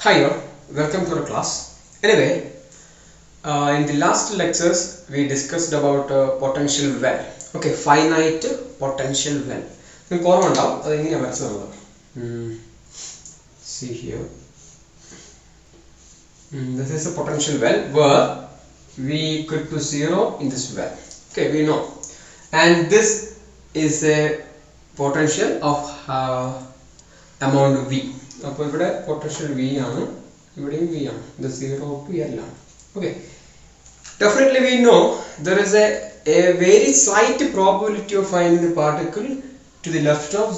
Hi all, welcome to our class. Anyway, in the last lectures we discussed about potential well. Okay, finite potential well. See here. This is a potential well where we equal to 0 in this well. Okay, we know. And this is a potential of amount V. അപ്പോൾ ഇവിടെ potential V ആണ്, ഇവിടെയും V ആണ്. The 0 to L ആണ്. Okay. Definitely we know there is a very slight probability of finding the particle to the left of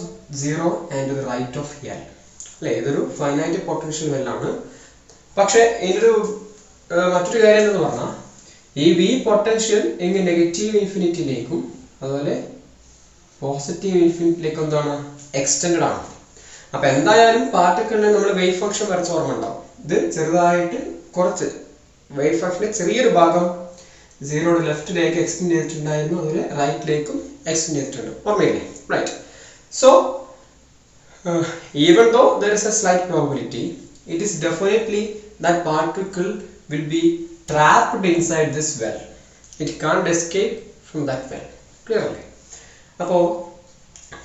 0 and to the right of L. അല്ലേ, ഇതൊരു finite potential well ആണ്. പക്ഷേ ഇതിനൊരു മറ്റൊരു കാര്യം എന്ന് പറഞ്ഞാൽ ഈ V പൊട്ടൻഷ്യൽ എങ്കിൽ നെഗറ്റീവ് ഇൻഫിനിറ്റിയിലേക്കും അതുപോലെ പോസിറ്റീവ് ഇൻഫിനിറ്റിയിലേക്കും എന്താണ് എക്സ്റ്റെൻഡ് ആണ്. അപ്പൊ എന്തായാലും പാർട്ടിക്കിളിനെ നമ്മൾ വേവ് ഫംഗ്ഷൻ വരച്ച ഓർമ്മ ഉണ്ടാവും. ഇത് ചെറുതായിട്ട് കുറച്ച് വേവ് ഫംഗ്ഷന്റെ ചെറിയൊരു ഭാഗം 0 ലെഫ്റ്റിലേക്ക് എക്സ്റ്റെൻഡ് ചെയ്തിട്ടുണ്ടായിരുന്നു, അതുപോലെ റൈറ്റിലേക്കും എക്സ്റ്റെൻഡ് ചെയ്തിട്ടുണ്ട്. ഓർമ്മയില്ലേ? Right. So even though there is a slight probability, it is definitely that particle will be trapped inside this well. It can't escape from that well. Clearly. അപ്പോൾ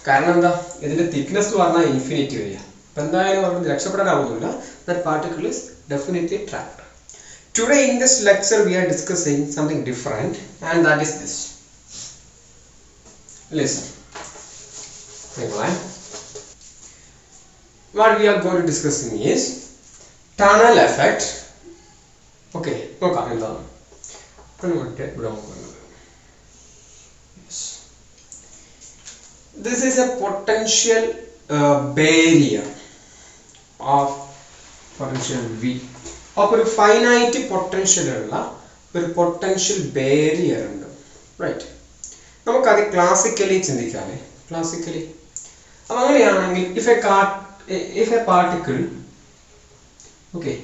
കാരണം എന്താ, ഇതിന്റെ തിക്നെസ് പറഞ്ഞാൽ ഇൻഫിനിറ്റി വരിക. അപ്പൊ എന്തായാലും അവിടെ രക്ഷപ്പെടാനാവുന്നില്ല. That particle is definitely trapped. Today in this lecture we are discussing something different, and that is this. Listen. What we are going to discussing is tunnel effect. Okay, നോക്കാം എന്താണ്. This is a potential barrier of potential V. അപ്പോൾ ഒരു finite potential ഉള്ള ഒരു potential barrier ഉണ്ട്. Right, നമുക്കത് classically ചിന്തിക്കാമേ. Classically അപ്പം അങ്ങനെയാണെങ്കിൽ if a particle okay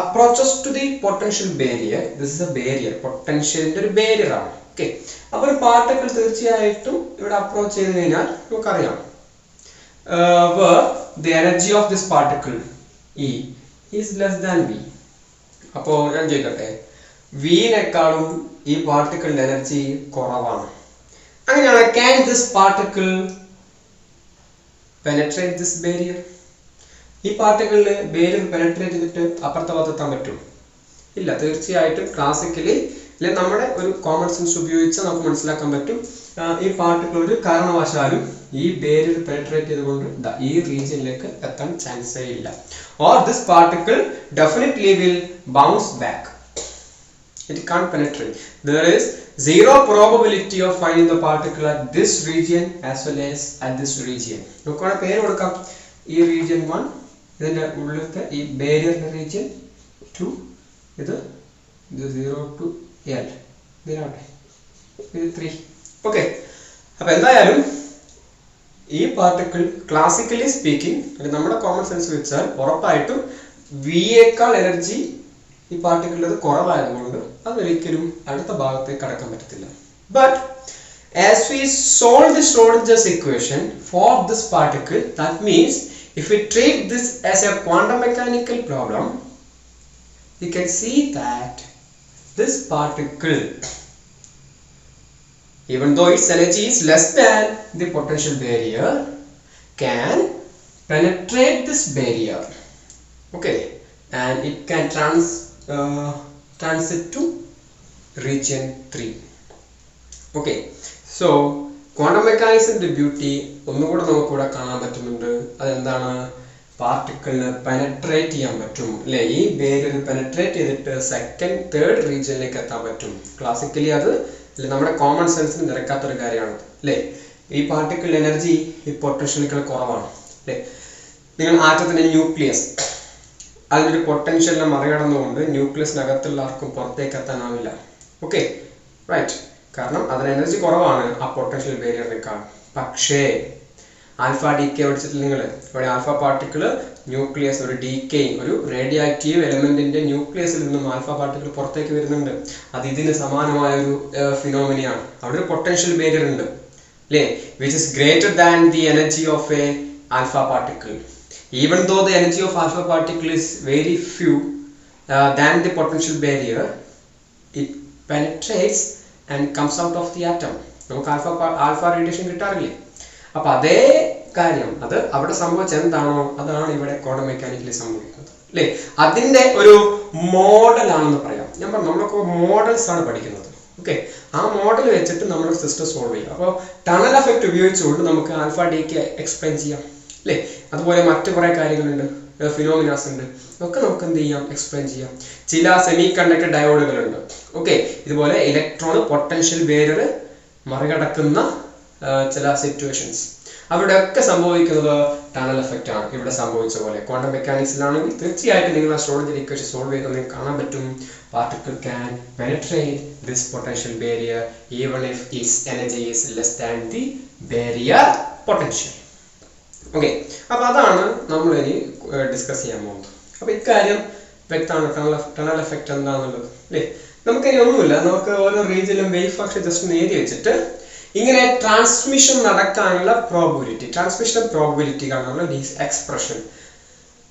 approaches to the potential barrier, this is a barrier, പൊട്ടൻഷ്യലിന്റെ ഒരു ബാരിയർ ആണ്. ഓക്കെ, അപ്പോൾ ഒരു പാർട്ടിക്കിൾ തീർച്ചയായിട്ടും ഇവിടെ അപ്രോച്ച് ചെയ്ത് കഴിഞ്ഞാൽ നമുക്കറിയാം where the energy of this particle E is less than V. അപ്പോൾ ഞാൻ ചോദിക്കട്ടെ, വിനേക്കാളും ഈ പാർട്ടിക്കിളിന്റെ എനർജി കുറവാണ്. അങ്ങനെയാണ് can this particle penetrate this barrier? ഈ പാർട്ടിക്കിളിന് ബാരിയർ പെനട്രേറ്റ് ചെയ്തിട്ട് അപ്പുറത്തെ ഭാഗത്തെത്താൻ പറ്റും? ഇല്ല. തീർച്ചയായിട്ടും ക്ലാസിക്കലി അല്ലെങ്കിൽ നമ്മുടെ ഒരു കോമൺ സെൻസ് ഉപയോഗിച്ച് നമുക്ക് മനസ്സിലാക്കാൻ പറ്റും ഈ പാർട്ടിക്കിൾ ഒരു കാരണവശാലും ഈ ബാരിയർ പെനട്രേറ്റ് ചെയ്തുകൊണ്ട് ഈ റീജിയനിലേക്ക് എത്താൻ ചാൻസേ ഇല്ല. Or this particle definitely will bounce back. It can't penetrate. There is zero probability of finding the particle at this region as well as at this region. നമുക്കാണ് പേര് കൊടുക്കാം. ഈ റീജിയൻ 1, ഇതിന്റെ ഉള്ളിലത്തെ ഈ ബാരിയർ റീജിയൻ 2, ഇത് 0 to L, ഇതിനാട്ടെ ഇത് 3. Okay, അപ്പൊ എന്തായാലും ഈ പാർട്ടിക്കിൾ ക്ലാസിക്കലി സ്പീക്കിംഗ് നമ്മുടെ കോമൺ സെൻസ് വെച്ചാൽ ഉറപ്പായിട്ടും വിയേക്കാൾ എനർജി ഈ പാർട്ടിക്കിളിൽ കുറവായതുകൊണ്ട് അതൊരിക്കലും അടുത്ത ഭാഗത്തേക്ക് കടക്കാൻ പറ്റത്തില്ല. But as we solve the Schrodinger's equation for this particle, that means if we treat this as a quantum mechanical problem, we can see that this particle, even though its energy is less than the potential barrier, can penetrate this barrier. Okay, and it can transit to region 3. Okay, so quantum mechanics beauty ഒന്നുകൂടെ നമുക്കിവിടെ കാണാൻ പറ്റുന്നുണ്ട്. അതെന്താണ്, പാർട്ടിക്കിളിന് penetrate ചെയ്യാൻ പറ്റും അല്ലെ, ഈ barrier penetrate ചെയ്തിട്ട് സെക്കൻഡ് തേർഡ് റീജിയനിലേക്ക് എത്താൻ പറ്റും. ക്ലാസിക്കലി അത് നമ്മുടെ കോമൺ സെൻസിന് നിരക്കാത്തൊരു കാര്യമാണ് അല്ലെ. ഈ പാർട്ടിക്കിൾ എനർജി ഈ പൊട്ടൻഷ്യലിനേക്കാൾ കുറവാണ് അല്ലെ. നിങ്ങൾ ആറ്റത്തിന്റെ ന്യൂക്ലിയസ്, അതിനൊരു പൊട്ടൻഷ്യലിനെ മറികടന്നുകൊണ്ട് ന്യൂക്ലിയസിനകത്തുള്ള ആർക്കും പുറത്തേക്ക് എത്താനാവില്ല. ഓക്കെ, റൈറ്റ്, കാരണം അതിന് എനർജി കുറവാണ് ആ പൊട്ടൻഷ്യൽ ബാരിയറിനേക്കാൾ. പക്ഷേ ആൽഫ ഡീക്കെ പഠിച്ചിട്ട് നിങ്ങൾ ഇവിടെ ആൽഫ പാർട്ടിക്കിൾ ന്യൂക്ലിയസ്, ഒരു ഡീക്കേയിങ്, ഒരു റേഡിയോ ആക്റ്റീവ് എലമെന്റിന്റെ ന്യൂക്ലിയസിൽ നിന്നും ആൽഫ പാർട്ടിക്കിൾ പുറത്തേക്ക് വരുന്നുണ്ട്. അത് ഇതിന് സമാനമായ ഒരു ഫിനോമിനയാണ്. അവിടെ ഒരു പൊട്ടൻഷ്യൽ ബാരിയർ ഉണ്ട് അല്ലേ, which is greater than the energy of A alpha particle. Even though the energy of alpha particle is very few than the potential barrier, it penetrates and comes out of the atom. നമുക്ക് alpha radiation കിട്ടാറില്ലേ? അപ്പൊ അതേ കാര്യം അത് അവിടെ സംഭവിച്ച എന്താണോ അതാണ് ഇവിടെ ക്വാണ്ടം മെക്കാനിക്കലി സംഭവിക്കുന്നത് അല്ലേ? അതിന്റെ ഒരു മോഡലാണെന്ന് പറയാം. ഞാൻ പറഞ്ഞു നമ്മളൊക്കെ മോഡൽസ് ആണ് പഠിക്കുന്നത്. ഓക്കെ, ആ മോഡൽ വെച്ചിട്ട് നമ്മുടെ സിസ്റ്റം സോൾവ് ചെയ്യും. അപ്പോൾ ടണൽ എഫക്റ്റ് ഉപയോഗിച്ചുകൊണ്ട് നമുക്ക് ആൽഫ ഡിക്ക് എക്സ്പ്ലെയിൻ ചെയ്യാം അല്ലേ? അതുപോലെ മറ്റു കുറേ കാര്യങ്ങളുണ്ട്, ഫിനോമിനാസ് ഉണ്ട്, ഒക്കെ നമുക്ക് എന്ത് ചെയ്യാം, എക്സ്പ്ലെയിൻ ചെയ്യാം. ചില സെമി കണ്ടക്ടർ ഡയോഡുകളുണ്ട്. ഓക്കെ, ഇതുപോലെ ഇലക്ട്രോൺ പൊട്ടൻഷ്യൽ ബാരിയർ മറികടക്കുന്ന ചില സിറ്റുവേഷൻസ് അവിടെയൊക്കെ സംഭവിക്കുന്നത് ടണൽ എഫക്റ്റ് ആണ്. ഇവിടെ സംഭവിച്ച പോലെ ക്വാണ്ടം മെക്കാനിക്സിലാണെങ്കിൽ തീർച്ചയായിട്ടും നിങ്ങൾ ആ സ്ട്രോഡിഞ്ചർ ഇക്വേഷൻ സോൾവ് ചെയ്ത് നിങ്ങൾക്ക് കാണാൻ പറ്റും. Particle can penetrate this potential barrier even if its energy is less than the barrier potential. Okay, അപ്പൊ അതാണ് നമ്മൾ ഇനി ഡിസ്കസ് ചെയ്യാൻ പോകുന്നത്. അപ്പൊ ഇക്കാര്യം വ്യക്തമാണ്, ടണൽ എഫക്റ്റ് എന്താണെന്നുള്ളത് അല്ലേ? നമുക്കിനി ഒന്നുമില്ല, നമുക്ക് ഓരോ റീജിയനിലും വേവ് ഫംഗ്ഷൻ ജസ്റ്റ് ഒന്ന് എഴുതി വെച്ചിട്ട് ഇങ്ങനെ ട്രാൻസ്മിഷൻ നടക്കാനുള്ള പ്രോബിലിറ്റി, ട്രാൻസ്മിഷൻ പ്രോബിലിറ്റി കാണാനുള്ള എക്സ്പ്രഷൻ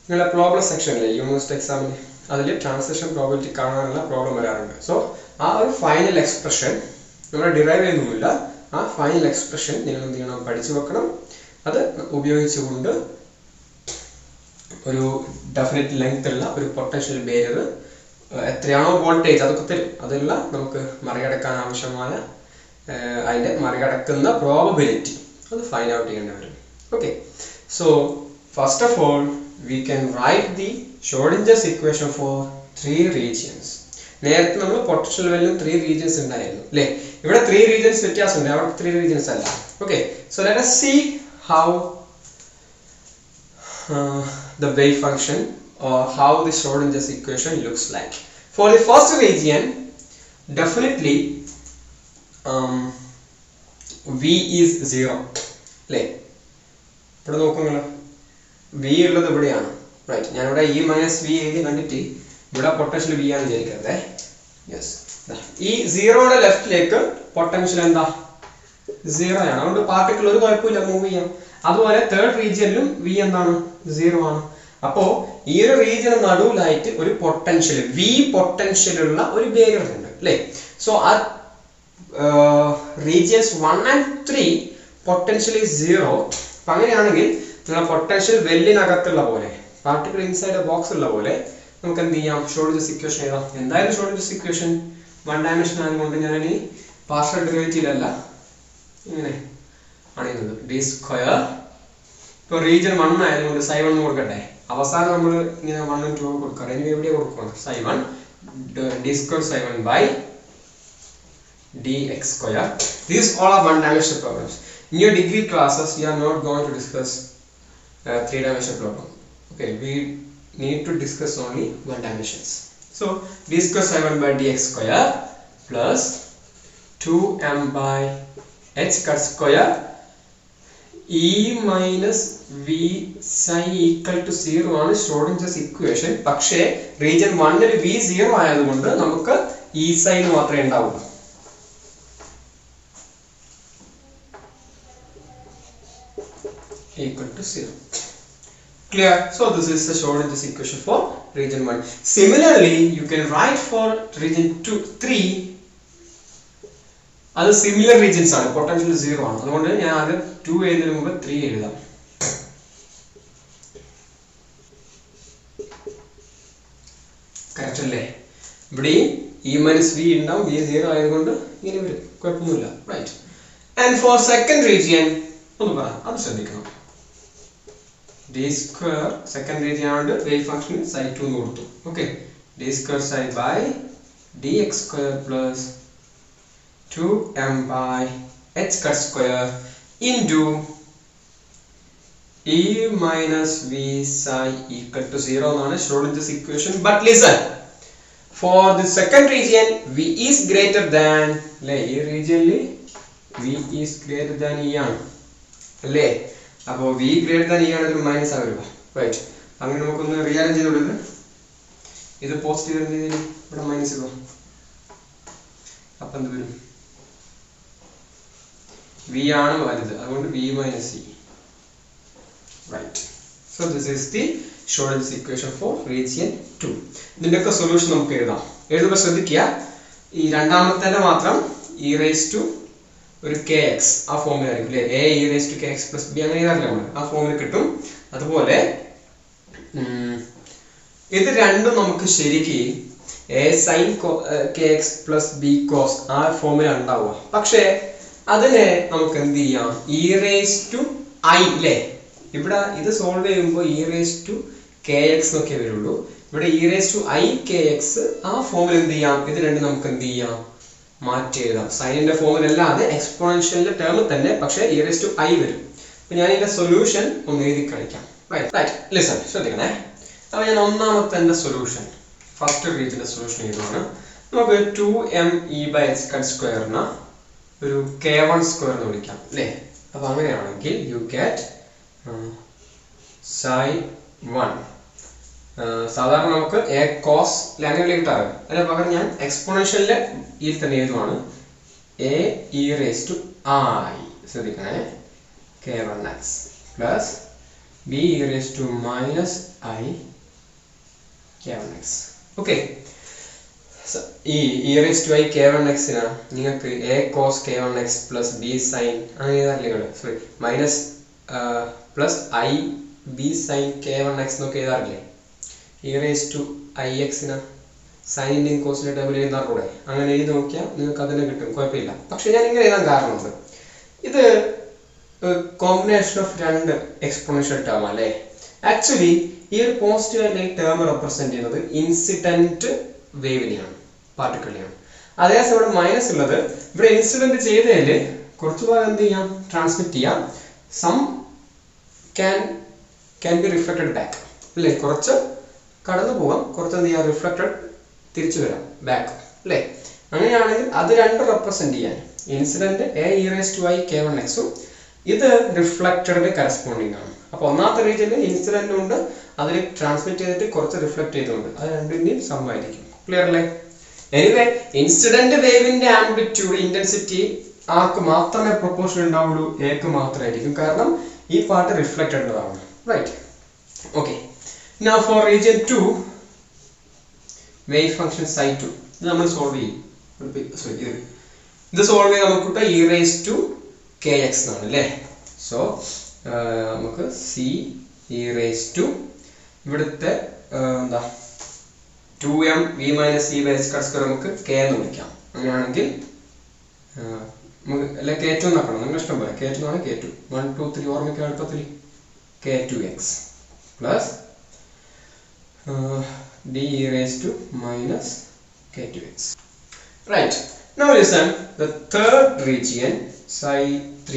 നിങ്ങളുടെ പ്രോബ്ലം സെക്ഷനിലെ യൂണിവേഴ്സിറ്റി എക്സാമിന് അതിൽ ട്രാൻസ്മിഷൻ പ്രോബിലിറ്റി കാണാനുള്ള പ്രോബ്ലം വരാറുണ്ട്. സോ ആ ഒരു ഫൈനൽ എക്സ്പ്രഷൻ നമ്മൾ ഡിറൈവ് ചെയ്യുന്നില്ല, ആ ഫൈനൽ എക്സ്പ്രഷൻ നിങ്ങൾ എന്ത് ചെയ്യണം, പഠിച്ചു വെക്കണം. അത് ഉപയോഗിച്ചുകൊണ്ട് ഒരു ഡെഫിനറ്റ് ലെങ്ത് ഉള്ള ഒരു പൊട്ടൻഷ്യൽ ബാരിയർ എത്രയാണോ വോൾട്ടേജ് അതൊക്കെ തരും, അതെല്ലാം നമുക്ക് മറികടക്കാൻ ആവശ്യമായ അതിൻ്റെ മറികടക്കുന്ന പ്രോബബിലിറ്റി അത് ഫൈൻഡ് ഔട്ട് ചെയ്യേണ്ടി വരും. Okay, so first of all we can write the Schrodinger's equation for 3 regions. നേരത്തെ നമ്മൾ പൊട്ടൻഷ്യൽ വാല്യൂ 3 regions ഉണ്ടായിരുന്നു അല്ലേ? ഇവിടെ 3 regions വ്യത്യാസമുണ്ട്, അവിടെ 3 regions അല്ല. Okay, so let us see how the wave function or how the Schrodinger's equation looks like. For the first region, definitely v is 0 അല്ലേ? ഇവിടെ നോക്കുക, v ഉള്ളത് ഇവിടെയാണ്, റൈറ്റ്? ഞാനിവിടെ e മൈനസ് വി എഴുതി കണ്ടിട്ട് ഇവിടെ പൊട്ടൻഷ്യൽ v ആണ് വിചാരിക്കുന്നത്. യെസ്, ഈ 0യുടെ ലെഫ്റ്റിലേക്ക് പൊട്ടൻഷ്യൽ എന്താ, 0 ആണ്. അതുകൊണ്ട് പാർട്ടിക്കിൾ ഒരു കുഴപ്പമില്ല, മൂവ് ചെയ്യാം. അതുപോലെ തേർഡ് റീജിയനിലും v എന്താണ്, 0 ആണ്. അപ്പോ ഈ ഒരു റീജിയന് നടുവിലായിട്ട് ഒരു പൊട്ടൻഷ്യൽ v പൊട്ടൻഷ്യൽ ഉള്ള ഒരു ബാരിയർ ഉണ്ട് അല്ലേ? സോ ആ regions 1 and 3 potential is 0. അപ്പൊ അങ്ങനെയാണെങ്കിൽ നിങ്ങൾ പൊട്ടൻഷ്യൽ വെല്ലിനകത്തുള്ള പോലെ, പാർട്ടിക്കിൾ ഇൻസൈഡ് എ ബോക്സ് ഉള്ള പോലെ നമുക്ക് എന്ത് ചെയ്യാം, ഷ്രോഡിഞ്ചേഴ്സ് ഇക്വേഷൻ എഴുതാം. എന്തായാലും ഷ്രോഡിഞ്ചേഴ്സ് ഇക്വേഷൻ 1 dimension ആയതുകൊണ്ട് ഞാൻ ഇനി പാർഷ്യൽ ഡെറിവേറ്റീവ് അല്ല ഇങ്ങനെ ആണെന്നത് d സ്ക്വയർ. ഇപ്പൊ റീജിയൻ 1 ആയതുകൊണ്ട് psi1 കൊടുക്കട്ടെ. അവസാനം നമ്മൾ ഇങ്ങനെ 1 ഉം 2 ഉം കൊടുക്കാം. ഇനി എവിടെ കൊടുക്കണം, psi1 d square psi1 by dx square. These all are 1 dimensional problems. In your degree classes you are not going to discuss 3 dimensional problem. Okay, we need to discuss only 1 dimensions. So d square psi1 by dx square plus 2m by h cut square e minus v psi equal to 0 ആണ് Schrodinger's equation. പക്ഷേ region 1 ൽ v 0 ആയതുകൊണ്ട് നമുക്ക് e psi മാത്രമേ ഉണ്ടാവൂ. Equal to 0. Clear? So this is the Schrodinger's equation for region 1. Similarly, you can write for region 2, 3. അത് similar regions ആണ്, potential 0 ആണ്. അതുകൊണ്ട് ഞാൻ ആദ്യം 2 എഴുതുന്നതിന് മുമ്പ് 3 എഴുതാം. കറക്റ്റ് അല്ലേ? ഇവിടെ e minus v ഉണ്ടാവും, v 0 ആയതുകൊണ്ട് ഇങ്ങനെ വരും, കുഴപ്പമൊന്നുമില്ല, right? And for second region ഒന്ന് പറയാം, അത് ശ്രദ്ധിക്കണം. d square സെക്കൻഡ് റീജിയൻ ആയതുകൊണ്ട് വേവ് ഫംഗ്ഷൻ psi2 എന്ന് കൊടുത്തു. Okay, d square psi by dx square plus 2m by h cut square into e minus v psi equal to 0 എന്നാണ് Schrodinger's equation. But listen, for the second region v is greater than, അല്ലേ? ഈ റീജിയനിൽ v is greater than e ആണ് അല്ലേ? അപ്പോൾ v greater than e ആണെങ്കിൽ minus ആവുക, right? അങ്ങനെ നമുക്കൊന്ന് റീഅറേഞ്ച് ചെയ്ത് കൊടുക്കുക. ഇത് പോസിറ്റീവ് രീതിയിൽ ഇവിടെ മൈനസ് ഇടുക, അപ്പം എന്ത് വരും, v ആണ് വലുത്, അതുകൊണ്ട് v minus e, right? So this is the Schrodinger's equation for region 2. ഇതിന്റെയൊക്കെ സൊല്യൂഷൻ നമുക്ക് എഴുതാം. എഴുതുമ്പോൾ ശ്രദ്ധിക്കുക, ഈ രണ്ടാമത്തേന്റെ മാത്രം e raised to ഒരു kx ആ ഫോമിൽ ആയിരിക്കും അല്ലേ, a e raised to kx plus b അങ്ങനെ എഴുതാറില്ല നമ്മൾ, ആ ഫോമിൽ കിട്ടും. അതുപോലെ ഇത് രണ്ടും നമുക്ക് ശരിക്കും a sin kx plus b cos ആ ഫോമിലാണ് ഉണ്ടാവുക. പക്ഷേ അതിനെ നമുക്ക് എന്ത് ചെയ്യാം, e raised to I അല്ലേ, ഇവിടെ ഇത് സോൾവ് ചെയ്യുമ്പോൾ e raised to kx എന്നൊക്കെ വരുള്ളൂ. ഇവിടെ e raised to I kx ആ ഫോമിൽ എന്ത് ചെയ്യാം, ഇത് രണ്ടും നമുക്ക് എന്ത് ചെയ്യാം, മാറ്റി എഴുതാം. സൈനിന്റെ ഫോമിൽ അല്ലാതെ എക്സ്പോണൻഷ്യലിന്റെ ടേമിൽ തന്നെ, പക്ഷേ e raised to I വരും. അപ്പൊ ഞാൻ ഇതിന്റെ സൊല്യൂഷൻ ഒന്ന് എഴുതി കാണിക്കാം. റൈറ്റ്, ലിസൺ, ശ്രദ്ധിക്കണേ. അപ്പൊ ഞാൻ ഒന്നാമത്തെ എന്റെ സൊല്യൂഷൻ, ഫസ്റ്റ് റീജിയന്റെ സൊല്യൂഷൻ എഴുതുകയാണ്. നമുക്ക് 2me/h² ഒരു k1² എന്ന് വിളിക്കാം അല്ലേ. അപ്പൊ അങ്ങനെയാണെങ്കിൽ യു ഗെറ്റ് psi1. സാധാരണ നമുക്ക് a cos അങ്ങനെ കിട്ടാറ്, അതിന് പകരം ഞാൻ എക്സ്പോണൻഷ്യലിന്റെ ഇതിൽ തന്നെ എഴുതുവാണ്, a e raised to I, ശ്രദ്ധിക്കണേ, k1x plus b e raised to minus I k1x. Okay, ഈ e raised to I k1x നിങ്ങൾക്ക് a cos k1x plus b sin അങ്ങനെ എഴുതാറില്ല, sorry minus plus I b sin k1x എന്നൊക്കെ എഴുതാറില്ലേ. e raised to ix സൈനിന്റെയും കോസിന്റെ ടേമിൽ എഴുതാറുകൂടെ, അങ്ങനെ എഴുതി നോക്കിയാൽ നിങ്ങൾക്ക് അതിനെ കിട്ടും, കുഴപ്പമില്ല. പക്ഷെ ഞാൻ ഇങ്ങനെ എഴുതാൻ കാരണമുണ്ട്, ഇത് കോമ്പിനേഷൻ ഓഫ് രണ്ട് എക്സ്പോണൻഷ്യൽ ടേം അല്ലേ. ആക്ച്വലി ഈ ഒരു പോസിറ്റീവ് അല്ലെങ്കിൽ ടേം റെപ്രസെന്റ് ചെയ്യുന്നത് ഇൻസിഡന്റ് വേവിനെയാണ്, പാർട്ടിക്കിളിനെയാണ്. അതേസമയം ഇവിടെ മൈനസ് ഉള്ളത്, ഇവിടെ ഇൻസിഡന്റ് ചെയ്തതിൽ കുറച്ചു ഭാഗം എന്ത് ചെയ്യാം, ട്രാൻസ്മിറ്റ് ചെയ്യാം. Some can be reflected back അല്ലേ, കുറച്ച് കടന്നു പോകാം, കുറച്ച് എന്ത് ചെയ്യാം, റിഫ്ലക്റ്റഡ് തിരിച്ചു വരാം ബാക്ക് അല്ലേ. അങ്ങനെയാണെങ്കിൽ അത് രണ്ട് റെപ്രസെന്റ് ചെയ്യാൻ, incident a e raised to I k1x ഉം ഇത് റിഫ്ലക്റ്റഡിന് കറസ്പോണ്ടിങ് ആണ്. അപ്പൊ ഒന്നാമത്തെ റീജിയനിൽ ഇൻസിഡന്റ് ഉണ്ട്, അതിൽ ട്രാൻസ്മിറ്റ് ചെയ്തിട്ട് കുറച്ച് റിഫ്ലക്ട് ചെയ്തുകൊണ്ട്, അത് രണ്ടിന്റെയും സം ആയിരിക്കും. ക്ലിയർ അല്ലേ? എനിവേ ഇൻസിഡന്റ് വേവിന്റെ ആംപ്ലിറ്റ്യൂഡ് ഇന്റൻസിറ്റി ആർക്ക് മാത്രമേ പ്രൊപ്പോർഷൻ ഉണ്ടാവുള്ളൂ, എക്ക് മാത്രമായിരിക്കും, കാരണം ഈ പാർട്ട് റിഫ്ലക്റ്റഡ് ആണ്. Right, okay. Now for region 2 wave function psi2 ഇത് നമ്മൾ സോൾവ് ചെയ്യും. ഇത് സോൾവ് ചെയ്യാൻ നമുക്ക് e raised to kx എന്നാണ് അല്ലേ. സോ നമുക്ക് c e raised to ഇവിടുത്തെ എന്താ 2m v - e/h² നമുക്ക് k എന്ന് വിളിക്കാം. അങ്ങനെയാണെങ്കിൽ അല്ല k2 എന്നാക്കണം, നിങ്ങൾ ഇഷ്ടം പോലെ k2 ആണ്, k2 1 2 3 ഓർമ്മിക്കാൻ എളുപ്പത്തിൽ k2x plus d e raised to minus k2x. Right, now listen, the third region psi3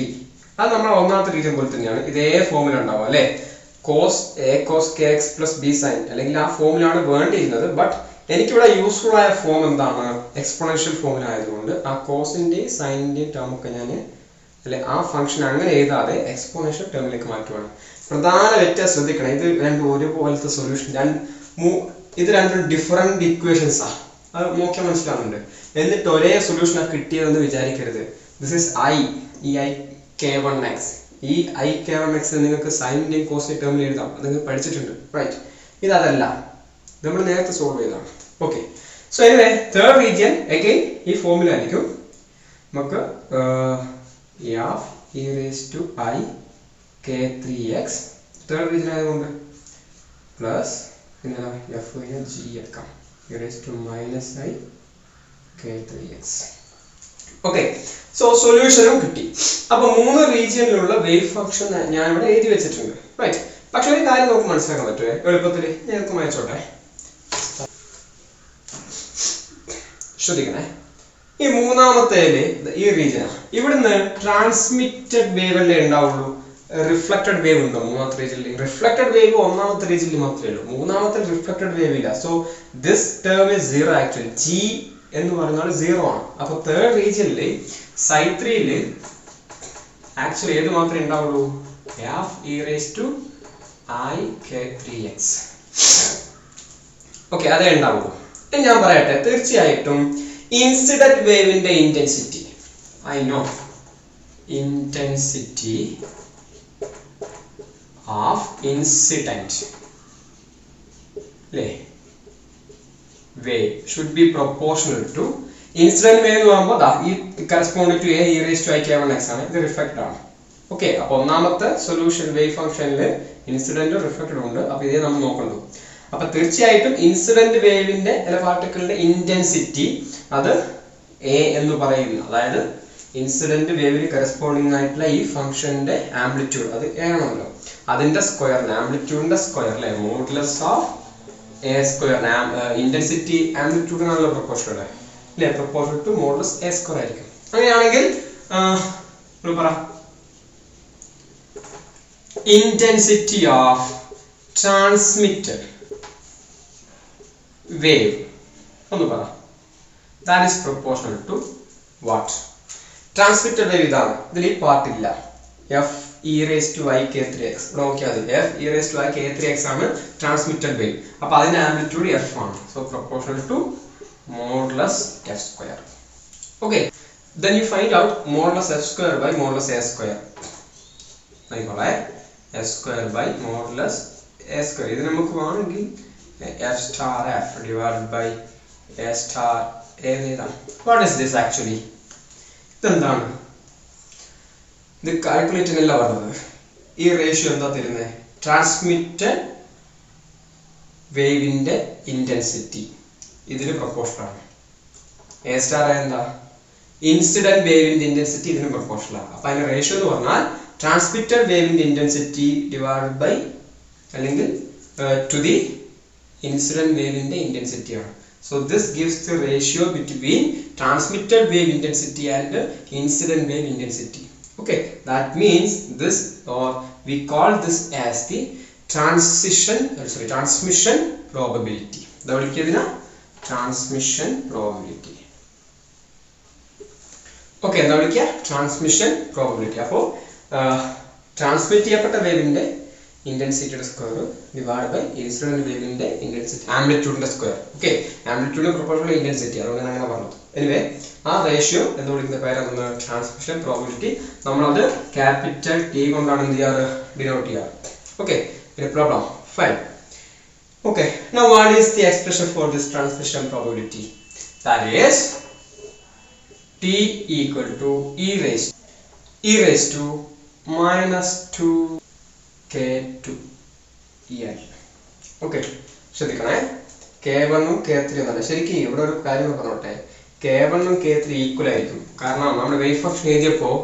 അത് നമ്മുടെ ഒന്നാമത്തെ റീജിയൻ പോലെ തന്നെയാണ്, ഇതേ ഫോമിൽ ഉണ്ടാവും അല്ലേ. a cos kx plus b sin അല്ലെങ്കിൽ ആ ഫോമിലാണ് വേണ്ടിയിരുന്നത്. ബട്ട് എനിക്കിവിടെ യൂസ്ഫുൾ ആയ ഫോം എന്താണ്, എക്സ്പോണൻഷ്യൽ ഫോമിലായതുകൊണ്ട് ആ കോസിന്റെയും സൈനിന്റെയും ടേം ഒക്കെ ഞാൻ അല്ലെ ആ ഫംഗ്ഷൻ അങ്ങനെ എഴുതാതെ എക്സ്പോണൻഷ്യൽ ടേമിലേക്ക് മാറ്റുവാണ്. പ്രധാന വ്യത്യാസം ശ്രദ്ധിക്കണം, ഇത് രണ്ടും ഒരുപോലത്തെ സൊല്യൂഷൻ, ഇത് രണ്ടും ഡിഫറെന്റ് ഇക്വേഷൻസ് ആ, അത് നോക്കിയാൽ മനസ്സിലാവുന്നുണ്ട്. എന്നിട്ട് ഒരേ സൊല്യൂഷൻ കിട്ടിയതെന്ന് വിചാരിക്കരുത്. ദിസ് ഈസ് ഈ I k1x, ഈ I k1x നിങ്ങൾക്ക് സൈനിന്റെയും കോസിന്റെയും ടേമിൽ എഴുതാം, അത് നിങ്ങൾ പഠിച്ചിട്ടുണ്ട്. റൈറ്റ്, ഇതല്ല, നമ്മൾ നേരത്തെ സോൾവ് ചെയ്തതാണ്. Okay, so anyway third region again ഈ ഫോമിലായിരിക്കും. നമുക്ക് e raised to I k3x third region ആയതുകൊണ്ട് പ്ലസ് പിന്നെ f g എടുക്കാം, e raised to minus I k3x. Okay, so സൊല്യൂഷനും കിട്ടി. അപ്പൊ മൂന്ന് റീജിയനിലുള്ള വേവ് ഫംഗ്ഷൻ ഞാൻ ഇവിടെ എഴുതി വെച്ചിട്ടുണ്ട്. റൈറ്റ്, പക്ഷെ ഒരു കാര്യം നമുക്ക് മനസ്സിലാക്കാൻ പറ്റുമോ എളുപ്പത്തിൽ, ഞാൻ വായിച്ചോട്ടെ. ശ്രദ്ധിക്കണേ, ഈ മൂന്നാമത്തേല് ഈ റീജിയനാ, ഇവിടുന്ന് ട്രാൻസ്മിറ്റഡ് വേവ് അല്ലേ ഉണ്ടാവുള്ളൂ, റിഫ്ലക്റ്റഡ് വേവ് ഉണ്ടോ മൂന്നാമത്തെ റീജിയനിൽ? റിഫ്ലക്റ്റഡ് വേവ് ഒന്നാമത്തെ റീജിയനിൽ മാത്രമേ ഉള്ളൂ, മൂന്നാമത്തെ റിഫ്ലക്റ്റഡ് വേവ് ഇല്ല. So this term is zero. Actually G എന്ന് പറഞ്ഞാൽ സീറോ ആണ്. അപ്പൊ തേർഡ് റീജിയനിൽ psi3 ആക്ച്വലി ഏത് മാത്രമേ ഉണ്ടാവുള്ളൂ, e raised to I k3x. Okay, അതേ ഉണ്ടാവുള്ളൂ. ഞാൻ പറയട്ടെ, തീർച്ചയായിട്ടും ഇൻസിഡന്റ് വേവിന്റെ intensity, I know intensity of incident അല്ലേ wave should be proportional to incident wave എന്ന് പറയുമ്പോൾ ഈ corresponding to a e raised to i k1x ആണ്. ഇത് റിഫ്ലക്ട് ആണ്. ഓക്കെ, അപ്പോൾ ഒന്നാമത്തെ സൊല്യൂഷൻ വേവ് ഫംഗ്ഷനിൽ ഇൻസിഡന്റ് റിഫ്ലക്റ്റഡ് ഉണ്ട്. അപ്പോൾ ഇതേ നമ്മൾ നോക്കണ്ടു. അപ്പോൾ തീർച്ചയായിട്ടും ഇൻസിഡന്റ് വേവിന്റെ അല്ല പാർട്ടിക്കിളിന്റെ ഇന്റൻസിറ്റി അത് a എന്ന് പറയുന്നു. അതായത് ഇൻസിഡന്റ് വേവിന് കറസ്പോണ്ടിങ് ആയിട്ടുള്ള ഈ ഫംഗ്ഷന്റെ ആംപ്ലിറ്റ്യൂഡ് അത് a ആണല്ലോ. അതിന്റെ സ്ക്വയർ ആംപ്ലിറ്റ്യൂഡിന്റെ സ്ക്വയർ അല്ലേ modulus of a square intensity amplitude ആണല്ലോ പ്രൊപ്പോർഷണൽ അല്ലേ proportional to modulus a square ആയിരിക്കും. അങ്ങനെയാണെങ്കിൽ പറ intensity of transmitted wave ഒന്ന് പറ that is proportional to what? transmitted wave ഇതാണ്. ഇതിൽ ഈ പാർട്ട് ഇല്ല. f e raised to i k3x നോക്കിയാൽ മതി. f e raised to i k3x ആണ് ട്രാൻസ്മിറ്റഡ് വേവ്. അപ്പോൾ അതിന്റെ ആംപ്ലിറ്റ്യൂഡ് f ആണ്. So proportional to modulus f square. Okay, then you find out modulus f square by modulus a square. ആയിക്കോളെ f square by modulus a square. ഇത് നമുക്ക് വേണമെങ്കിൽ f star f divided by a star a എഴുതാം. What is this actually? ഇതെന്താണ്? ഇത് calculating അല്ല പറഞ്ഞത്. ഈ ratio എന്താ തരുന്നത്? ട്രാൻസ്മിറ്റഡ് വേവിന്റെ ഇന്റൻസിറ്റി ഇതിന് പ്രൊപ്പോർഷണൽ ആണ്. എ സ്റ്റാർ എന്താ? ഇൻസിഡന്റ് വേവിന്റെ ഇന്റൻസിറ്റി ഇതിന് പ്രൊപ്പോർഷണൽ ആണ്. അപ്പൊ അതിന്റെ റേഷ്യോ എന്ന് പറഞ്ഞാൽ ട്രാൻസ്മിറ്റഡ് വേവിന്റെ ഇന്റൻസിറ്റി ഡിവൈഡഡ് ബൈ അല്ലെങ്കിൽ ടു ദി ഇൻസിഡന്റ് വേവിന്റെ ഇന്റൻസിറ്റി ആണ്. So this gives the ratio between transmitted wave intensity and incident wave intensity. Okay, that means this, or we call this as the transmission probability. The transmission probability. Okay, transmission probability. Appo transmit cheyappetta wave inde intensity square divided by incident wave inde intensity amplitude square. Okay, amplitude proportional intensity adonde angana parnu. Anyway, ആ ratio എന്ന് വിളിക്കുന്ന പേരാണ് transmission probability. നമ്മളത് capital T കൊണ്ടാണ് എന്ത് ചെയ്യാറ് denote ചെയ്യാറ്. Okay, പിന്നെ problem 5. Okay, now what is the expression for this transmission probability? That is t equal to e raised to minus 2k2el. Okay, ശ്രദ്ധിക്കണേ. k1 ഉം k3 എന്നല്ല. ശരിക്കും ഇവിടെ ഒരു കാര്യം പറഞ്ഞോട്ടെ. k1 ഉം k3 ഈക്വൽ ആയിരിക്കും. കാരണം നമ്മുടെ വേവ് ഫംഗ്ഷൻ എഴുതിയപ്പോൾ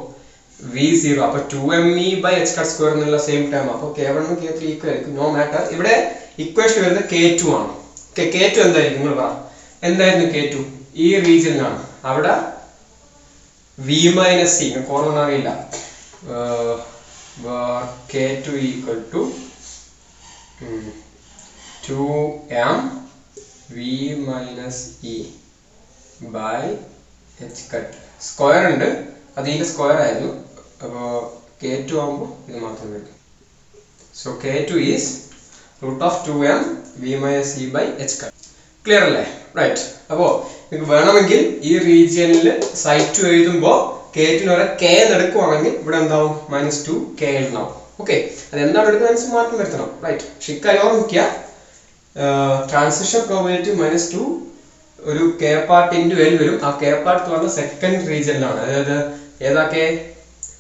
v0 അപ്പൊ 2me by h cut square എന്നുള്ള സെയിം ടൈം. അപ്പോൾ k1 ഉം k3 ഈക്വൽ ആയിരിക്കും. No matter. ഇവിടെ ഇക്വേഷൻ വരുന്നത് k2 ആണ്. k2 എന്തായിരിക്കും നിങ്ങൾ പറ? എന്തായിരുന്നു k2? ഈ റീജിയനിലാണ്. അവിടെ v minus c കോർണർ അറിയില്ല. k2 equal to 2m v minus e by h cut square ഉണ്ട്. അതിന്റെ സ്ക്വയർ ആയിരുന്നു. അപ്പോൾ k2 ആകുമ്പോൾ ഇത് മാത്രം വരും. So k2 is root of 2m v minus e by h cut. Clear അല്ലേ? റൈറ്റ്. അപ്പോൾ നിങ്ങൾക്ക് വേണമെങ്കിൽ ഈ റീജിയനിൽ സൈറ്റ് 2 എഴുതുമ്പോൾ k2 വരെ k എടുക്കുവാണെങ്കിൽ ഇവിടെ എന്താവും? -2k എഴുതണം. ഓക്കെ, അതെന്താണ് എടുക്കുന്നത് മാറ്റം വരുത്തണം. റൈറ്റ്. ഷിക്കായി ഓർമ്മിക്കുക, ട്രാൻസിഷൻ പ്രോബബിലിറ്റി -2 ഒരു k പാർട്ട് ഇൻറ്റു l വരും. ആ k പാർട്ട് എന്ന് പറഞ്ഞാൽ സെക്കൻഡ് റീജിയനിലാണ്. അതായത് ഏതാക്കെ?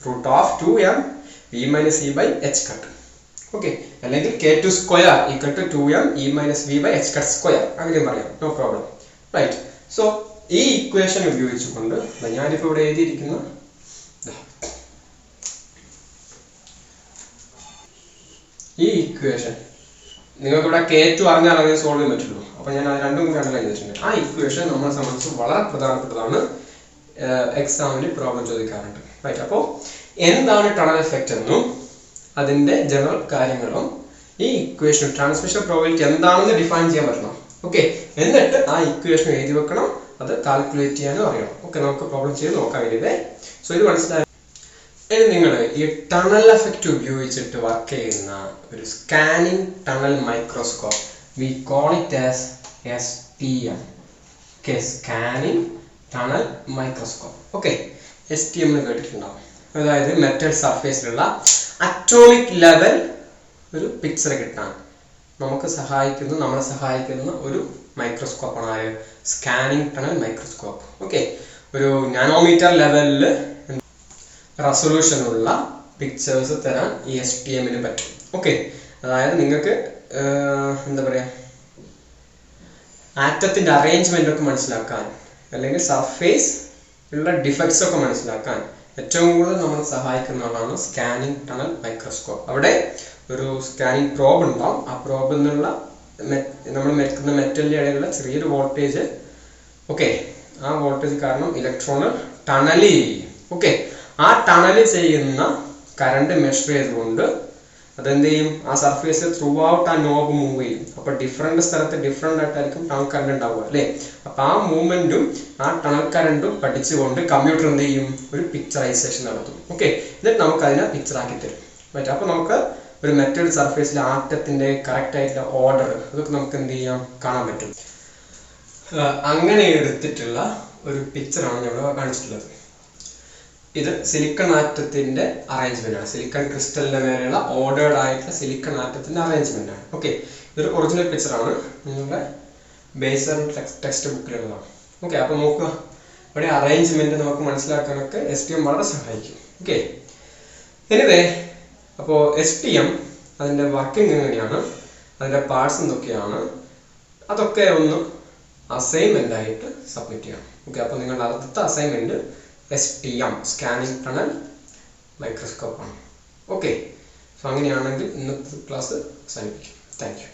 root of 2m v minus e by h cut. ഓക്കെ, അല്ലെങ്കിൽ k2 square equal to 2m e minus v by h cut square അങ്ങനെയും പറയാം. No problem. റൈറ്റ്. സോ ഈ ഇക്വേഷൻ ഉപയോഗിച്ചുകൊണ്ട് ഞാനിപ്പോൾ ഇവിടെ എഴുതിയിരിക്കുന്ന ഈ ഇക്വേഷൻ നിങ്ങൾക്ക് ഇവിടെ k2 അറിഞ്ഞാൽ അതിനെ സോൾവ് ചെയ്യാൻ പറ്റുള്ളൂ. അപ്പോൾ ഞാൻ അത് രണ്ടും കൂടി അണ്ടർലൈൻ ചെയ്തിട്ടുണ്ട്. ആ ഇക്വേഷൻ നമ്മളെ സംബന്ധിച്ച് വളരെ പ്രധാനപ്പെട്ടതാണ്. എക്സാമിന് പ്രോബ്ലം ചോദിക്കാറുണ്ട്. റൈറ്റ്. അപ്പോൾ എന്താണ് ടണൽ എഫക്റ്റ് എന്നും അതിന്റെ ജനറൽ കാര്യങ്ങളും ഈ ഇക്വേഷൻ ട്രാൻസ്മിഷൻ പ്രോബബിലിറ്റി എന്താണെന്ന് ഡിഫൈൻ ചെയ്യാൻ പറ്റണം. ഓക്കെ, എന്നിട്ട് ആ ഇക്വേഷൻ എഴുതി വെക്കണം. അത് കാൽക്കുലേറ്റ് ചെയ്യാനും അറിയണം. ഓക്കെ, നമുക്ക് പ്രോബ്ലം ചെയ്ത് നോക്കാം. ഇതിലെ സോ ഇത് മനസ്സിലായി. ഇനി നിങ്ങൾ ഈ ടണൽ എഫക്റ്റ് ഉപയോഗിച്ചിട്ട് വർക്ക് ചെയ്യുന്ന ഒരു scanning tunnel microscope, we call it as STM. Okay, scanning tunnel microscope. Okay, STM എന്ന് കേട്ടിട്ടുണ്ടാവും. അതായത് മെറ്റൽ സർഫേസിലുള്ള അറ്റോമിക് ലെവൽ ഒരു പിക്ചർ കിട്ടാൻ നമ്മളെ സഹായിക്കുന്ന ഒരു മൈക്രോസ്കോപ്പാണ് സ്കാനിങ് ടണൽ മൈക്രോസ്കോപ്പ്. ഓക്കെ, ഒരു നാനോമീറ്റർ ലെവലിൽ റെസൊല്യൂഷനുള്ള പിക്ചേഴ്സ് തരാൻ ഈ STMന് പറ്റും. ഓക്കെ, അതായത് നിങ്ങൾക്ക് എന്താ പറയുക, ആറ്റത്തിൻ്റെ അറേഞ്ച്മെൻ്റ് ഒക്കെ മനസ്സിലാക്കാൻ അല്ലെങ്കിൽ സർഫേസ് ഉള്ള ഡിഫക്ട്സ് ഒക്കെ മനസ്സിലാക്കാൻ ഏറ്റവും കൂടുതൽ നമ്മളെ സഹായിക്കുന്ന ആളാണ് സ്കാനിങ് ടണൽ മൈക്രോസ്കോപ്പ്. അവിടെ ഒരു സ്കാനിങ് പ്രോബ് ഉണ്ടാവും. ആ പ്രോബിൽ നിന്നുള്ള നമ്മൾ വെക്കുന്ന മെറ്റലിൻ്റെ ഇടയിലുള്ള ചെറിയൊരു വോൾട്ടേജ്, ഓക്കെ, ആ വോൾട്ടേജ് കാരണം ഇലക്ട്രോണ് ടണൽ ചെയ്യും. ഓക്കെ, ആ ടണൽ ചെയ്യുന്ന കറണ്ട് മെഷർ ചെയ്തുകൊണ്ട് അതെന്ത് ചെയ്യും, ആ സർഫേസ് ത്രൂ ഔട്ട് ആ നോബ് മൂവ് ചെയ്യും. അപ്പോൾ ഡിഫറെൻറ്റ് സ്ഥലത്ത് ഡിഫറെൻ്റ് ആയിട്ടായിരിക്കും ടണൽ കറണ്ട് ഉണ്ടാവുക അല്ലേ. അപ്പോൾ ആ മൂവ്മെൻറ്റും ആ ടണൽ കറണ്ടും പഠിച്ചുകൊണ്ട് കമ്പ്യൂട്ടർ എന്ത് ചെയ്യും, ഒരു പിക്ചറൈസേഷൻ നടത്തും. ഓക്കെ, എന്നിട്ട് നമുക്ക് അതിനെ പിക്ചറാക്കി തരും. പറ്റും. അപ്പോൾ നമുക്ക് ഒരു മെറ്റൽ സർഫേസിലെ ആറ്റത്തിൻ്റെ കറക്റ്റ് ആയിട്ടുള്ള ഓർഡർ അതൊക്കെ നമുക്ക് എന്ത് ചെയ്യാം, കാണാൻ പറ്റും. അങ്ങനെ എടുത്തിട്ടുള്ള ഒരു പിക്ചറാണ് ഇവിടെ കാണിച്ചിട്ടുള്ളത്. ഇത് സിലിക്കൺ ആറ്റത്തിന്റെ അറേഞ്ച്മെന്റ് ആണ്. സിലിക്കൺ ക്രിസ്റ്റലിന്റെ മേലെയുള്ള ഓർഡേർഡ് ആയിട്ടുള്ള സിലിക്കൺ ആറ്റത്തിന്റെ അറേഞ്ച്മെന്റ് ആണ്. ഓക്കെ, ഇതൊരു ഒറിജിനൽ പിക്ചറാണ്, നിങ്ങളുടെ ബേസർ ടെക്സ്റ്റ് ബുക്കിലുള്ളതാണ്. ഓക്കെ, അപ്പോൾ നോക്കുക, ഇവിടെ അറേഞ്ച്മെന്റ് നമുക്ക് മനസ്സിലാക്കാനൊക്കെ STM വളരെ സഹായിക്കും. ഓക്കെ, എനിവേ, അപ്പോൾ STM അതിൻ്റെ വർക്കിംഗ് എങ്ങനെയാണ്, അതിൻ്റെ പാർട്സ് എന്തൊക്കെയാണ്, അതൊക്കെ ഒന്ന് അസൈൻമെന്റ് ആയിട്ട് സബ്മിറ്റ് ചെയ്യണം. ഓക്കെ, അപ്പോൾ നിങ്ങളുടെ അടുത്ത assignment STM scanning tunnel microscope ആണ്. ഓക്കെ, സോ അങ്ങനെയാണെങ്കിൽ ഇന്നത്തെ ക്ലാസ് അവസാനിപ്പിക്കും. Thank you.